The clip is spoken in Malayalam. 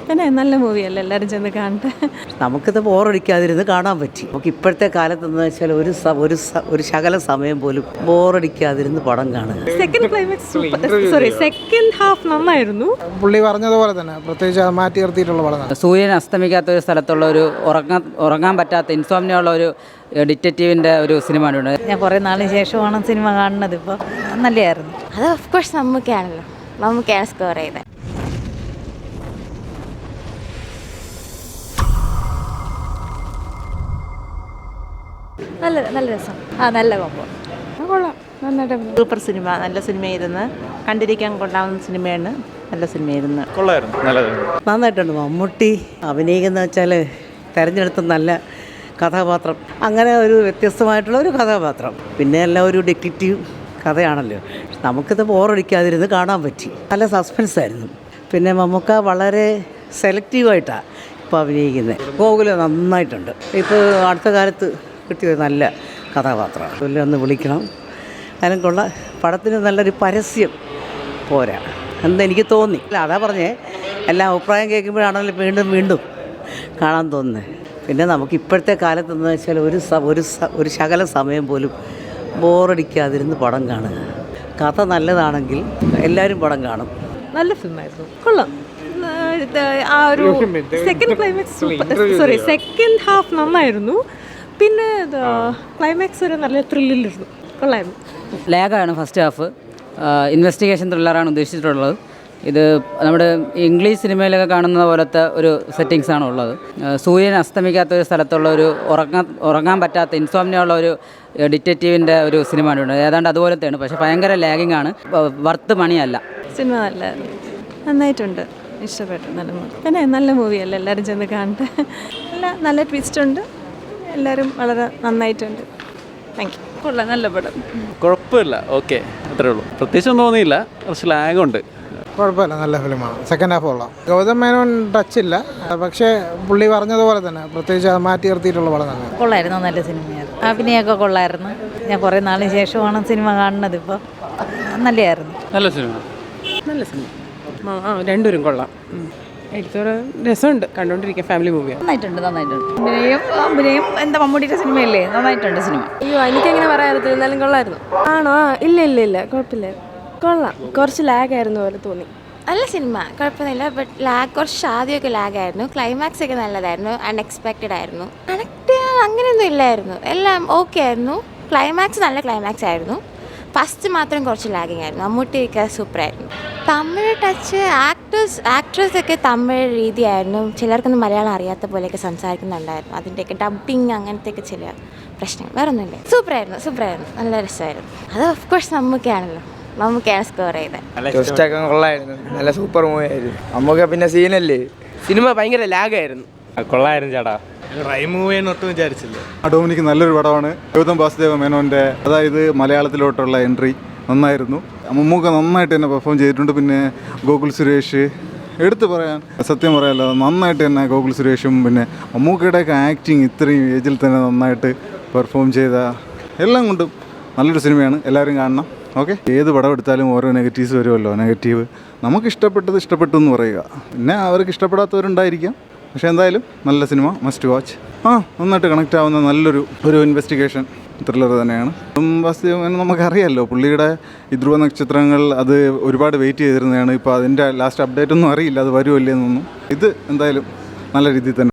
പിന്നെ നല്ല മൂവിയല്ലേ, എല്ലാവരും ചെന്ന് കാണട്ടെ. നമുക്കിത് ബോറടിക്കാതിരുന്ന് കാണാൻ പറ്റി. നമുക്ക് ഇപ്പോഴത്തെ കാലത്തെന്ന് വെച്ചാൽ ഒരു ശകല സമയം പോലും ബോറടിക്കാതിരുന്ന് പടം കാണുക. സെക്കൻഡ് ക്ലൈമാക്സ് സെക്കൻഡ് ഹാഫ് നന്നായിരുന്നു. പുള്ളി പറഞ്ഞതുപോലെ തന്നെ പ്രത്യേകിച്ച് അത് മാറ്റി നിർത്തിയിട്ടുള്ള പടം. സൂര്യൻ അസ്തമിക്കാത്ത ഒരു സ്ഥലത്തുള്ള ഒരു ഉറങ്ങാൻ പറ്റാത്ത ഇൻസോംനിയ ഉള്ള ഒരു ഡിറ്റക്റ്റീവിൻ്റെ ഒരു സിനിമ ഉണ്ട്. ഞാൻ കുറേ നാളിന് ശേഷമാണ് സിനിമ കാണുന്നത്. ഇപ്പോൾ നല്ലതായിരുന്നു. അത് ഓഫ് കോഴ്സ് മമ്മൂക്കയാണല്ലോ, മമ്മൂക്കയാണ് സ്കോർ ചെയ്തത്. നല്ല രസം. നല്ല കോമ്പോ. കൊള്ളാം, നന്നായിട്ട്. സൂപ്പർ സിനിമ, നല്ല സിനിമയായിരുന്നു. കണ്ടിരിക്കാൻ കൊള്ളാവുന്ന സിനിമയാണ്, നല്ല സിനിമയായിരുന്നു. നന്നായിട്ടുണ്ട്. മമ്മൂട്ടി അഭിനയിക്കുന്ന വെച്ചാൽ തിരഞ്ഞെടുത്ത നല്ല കഥാപാത്രം, അങ്ങനെ ഒരു വ്യത്യസ്തമായിട്ടുള്ള ഒരു കഥാപാത്രം. പിന്നെ എല്ലാം ഒരു ഡിറ്റക്റ്റീവ് കഥയാണല്ലോ. നമുക്കിത് ബോറടിക്കാതിരുന്ന് കാണാൻ പറ്റി. നല്ല സസ്പെൻസായിരുന്നു. പിന്നെ മമ്മൂക്ക വളരെ സെലക്റ്റീവായിട്ടാണ് ഇപ്പോൾ അഭിനയിക്കുന്നത്. ഗോകുല നന്നായിട്ടുണ്ട്. ഇപ്പോൾ അടുത്ത കാലത്ത് കിട്ടിയ നല്ല കഥാപാത്രമാണ്. അതിൽ ഒന്ന് വിളിക്കണം. അതിനും കൊള്ള പടത്തിന് നല്ലൊരു പരസ്യം പോരാ എന്നെനിക്ക് തോന്നി. അല്ല, അതാ പറഞ്ഞേ, എല്ലാ അഭിപ്രായം കേൾക്കുമ്പോഴാണല്ലോ വീണ്ടും കാണാൻ തോന്നുന്നത്. പിന്നെ നമുക്ക് ഇപ്പോഴത്തെ കാലത്തെന്ന് വെച്ചാൽ ഒരു ശകല സമയം പോലും ബോറടിക്കാതിരുന്ന് പടം കാണുക. കഥ നല്ലതാണെങ്കിൽ എല്ലാവരും പടം കാണും. നല്ല ഫിലിമായിരുന്നു, കൊള്ളാം. ആ ഒരു സെക്കൻഡ് ക്ലൈമാക്സ് സെക്കൻഡ് ഹാഫ് നന്നായിരുന്നു. പിന്നെ ക്ലൈമാക്സ് ഒരു നല്ല ത്രില്ലിലിരുന്നു, കൊള്ളായിരുന്നു. ലാഗാണ് ഫസ്റ്റ് ഹാഫ്. ഇൻവെസ്റ്റിഗേഷൻ ത്രില്ലറാണ് ഉദ്ദേശിച്ചിട്ടുള്ളത്. ഇത് നമ്മുടെ ഇംഗ്ലീഷ് സിനിമയിലൊക്കെ കാണുന്ന പോലത്തെ ഒരു സെറ്റിങ്സാണ് ഉള്ളത്. സൂര്യൻ അസ്തമിക്കാത്ത ഒരു സ്ഥലത്തുള്ള ഒരു ഉറങ്ങാൻ പറ്റാത്ത ഇൻസോംനിയ ഉള്ള ഒരു ഡിറ്റക്റ്റീവിൻ്റെ ഒരു സിനിമ ഉണ്ട്. ഏതാണ്ട് അതുപോലത്തെയാണ്, പക്ഷേ ഭയങ്കര ലാഗിങ് ആണ്. വർത്ത് മണിയല്ല. സിനിമ നന്നായിട്ടുണ്ട്, ഇഷ്ടപ്പെട്ടു. പിന്നെ നല്ല മൂവിയല്ലേ, എല്ലാവരും ചെന്ന് കാണട്ടെ. നല്ല ട്വിസ്റ്റ് ഉണ്ട്, എല്ലാവരും വളരെ നന്നായിട്ടുണ്ട്. Thank you. കൊള്ളാം, നല്ല പടം. കുഴപ്പമില്ല, ഓക്കെ, അത്രേ ഉള്ളൂ. പ്രത്യേകിച്ചൊന്നും തോന്നിയില്ല, കുറച്ച് ലാഗുണ്ട്. കുഴപ്പമില്ല, നല്ല ഫിലിമാണ്. സെക്കൻഡ് ഹാഫ് കൊള്ളാം. ഗൗതം മേനോൻ ടച്ചില്ല, പക്ഷേ പുള്ളി പറഞ്ഞതുപോലെ തന്നെ പ്രത്യേകിച്ച് അത് മാറ്റി നിർത്തിയിട്ടുള്ള പടം തന്നെ. കൊള്ളായിരുന്നു, നല്ല സിനിമയായിരുന്നു. അഭിനയമൊക്കെ കൊള്ളായിരുന്നു. ഞാൻ കുറേ നാളിന് ശേഷമാണ് സിനിമ കാണുന്നത്. ഇപ്പോൾ നല്ലതായിരുന്നു. നല്ല സിനിമ. രണ്ടുപേരും കൊള്ളാം. എനിക്കൊരു രസമുണ്ട് കണ്ടുകൊണ്ടിരിക്കുക. ഫാമിലി മൂവിയാണ്. നന്നായിട്ടുണ്ട്. അഭിനയം എന്താ മമ്മൂട്ടിയുടെ സിനിമയല്ലേ, നന്നായിട്ടുണ്ട് സിനിമ. അയ്യോ, എനിക്കങ്ങനെ പറയാൻ പറ്റില്ല, എന്നാലും കൊള്ളായിരുന്നു. ആണോ? ഇല്ല, കുഴപ്പമില്ല, കൊള്ളാം. കുറച്ച് ലാഗായിരുന്നു പോലെ തോന്നി. നല്ല സിനിമ, കുഴപ്പമൊന്നുമില്ല. ബട്ട് ലാഗ് കുറച്ച് ആദ്യമൊക്കെ ലാഗായിരുന്നു. ക്ലൈമാക്സ് ഒക്കെ നല്ലതായിരുന്നു, അൺഎക്സ്പെക്റ്റഡ് ആയിരുന്നു. കണക്ട് ചെയ്യാൻ അങ്ങനെയൊന്നും ഇല്ലായിരുന്നു, എല്ലാം ഓക്കെ ആയിരുന്നു. ക്ലൈമാക്സ് നല്ല ക്ലൈമാക്സ് ആയിരുന്നു. ഫസ്റ്റ് മാത്രം കുറച്ച് ലാഗിങ് ആയിരുന്നു. മമ്മൂട്ടിയൊക്കെ സൂപ്പറായിരുന്നു. തമിഴ് ടച്ച്, ആക്ട്രസൊക്കെ തമിഴ് രീതിയായിരുന്നു. ചിലർക്കൊന്നും മലയാളം അറിയാത്ത പോലെയൊക്കെ സംസാരിക്കുന്നുണ്ടായിരുന്നു. അതിൻ്റെയൊക്കെ ഡബ്ബിങ് അങ്ങനത്തെയൊക്കെ ചില പ്രശ്നങ്ങൾ, വേറെ ഒന്നുമില്ല. സൂപ്പറായിരുന്നു, നല്ല രസമായിരുന്നു. അത് ഓഫ് കോഴ്സ് മമ്മൂക്കയാണല്ലോ, മമ്മൂക്കയാണ് സ്കോർ ചെയ്തത്. ട്വിസ്റ്റൊക്കെ കൊള്ളായിരുന്നു, നല്ല സൂപ്പർ മൂവി ആയിരുന്നു. മമ്മൂക്ക പിന്നെ സീനല്ലേ, സിനിമ ഭയങ്കര ലാഗായിരുന്നു. കൊള്ളായിരുന്നു ചേട്ടാ. മൂവിയെന്ന് ഒട്ടും വിചാരിച്ചില്ല. ഡൊമിനിക്ക് നല്ലൊരു പടമാണ്. ഗൗതം വാസുദേവ മേനോൻ്റെ അതായത് മലയാളത്തിലോട്ടുള്ള എൻട്രി നന്നായിരുന്നു. മമ്മൂക്ക നന്നായിട്ട് തന്നെ പെർഫോം ചെയ്തിട്ടുണ്ട്. പിന്നെ ഗോകുൽ സുരേഷ് എടുത്തു പറയാൻ, സത്യം പറയാമല്ലോ, നന്നായിട്ട് തന്നെ ഗോകുൽ സുരേഷും പിന്നെ മമ്മൂക്കയുടെയൊക്കെ ആക്ടിങ് ഇത്രയും ഏജിൽ തന്നെ നന്നായിട്ട് പെർഫോം ചെയ്ത എല്ലാം കൊണ്ടും നല്ലൊരു സിനിമയാണ്. എല്ലാവരും കാണണം. ഓക്കെ, ഏത് പടം എടുത്താലും ഓരോ നെഗറ്റീവ്സ് വരുമല്ലോ. നെഗറ്റീവ് നമുക്ക് ഇഷ്ടപ്പെട്ടു എന്ന് പറയുക. പിന്നെ അവർക്ക് ഇഷ്ടപ്പെടാത്തവരുണ്ടായിരിക്കാം. പക്ഷേ എന്തായാലും നല്ല സിനിമ, മസ്റ്റ് വാച്ച്. നന്നായിട്ട് കണക്റ്റ് ആവുന്ന നല്ലൊരു ഇൻവെസ്റ്റിഗേഷൻ ത്രില്ലർ തന്നെയാണ്. വാസ്തവം നമുക്കറിയാമല്ലോ, പുള്ളിയുടെ ഈ ധ്രുവ നക്ഷത്രങ്ങൾ അത് ഒരുപാട് വെയിറ്റ് ചെയ്തിരുന്നതാണ്. ഇപ്പോൾ അതിൻ്റെ ലാസ്റ്റ് അപ്ഡേറ്റ് ഒന്നും അറിയില്ല, അത് വരുമല്ലേ എന്നൊന്നും. ഇത് എന്തായാലും നല്ല രീതിയിൽ തന്നെ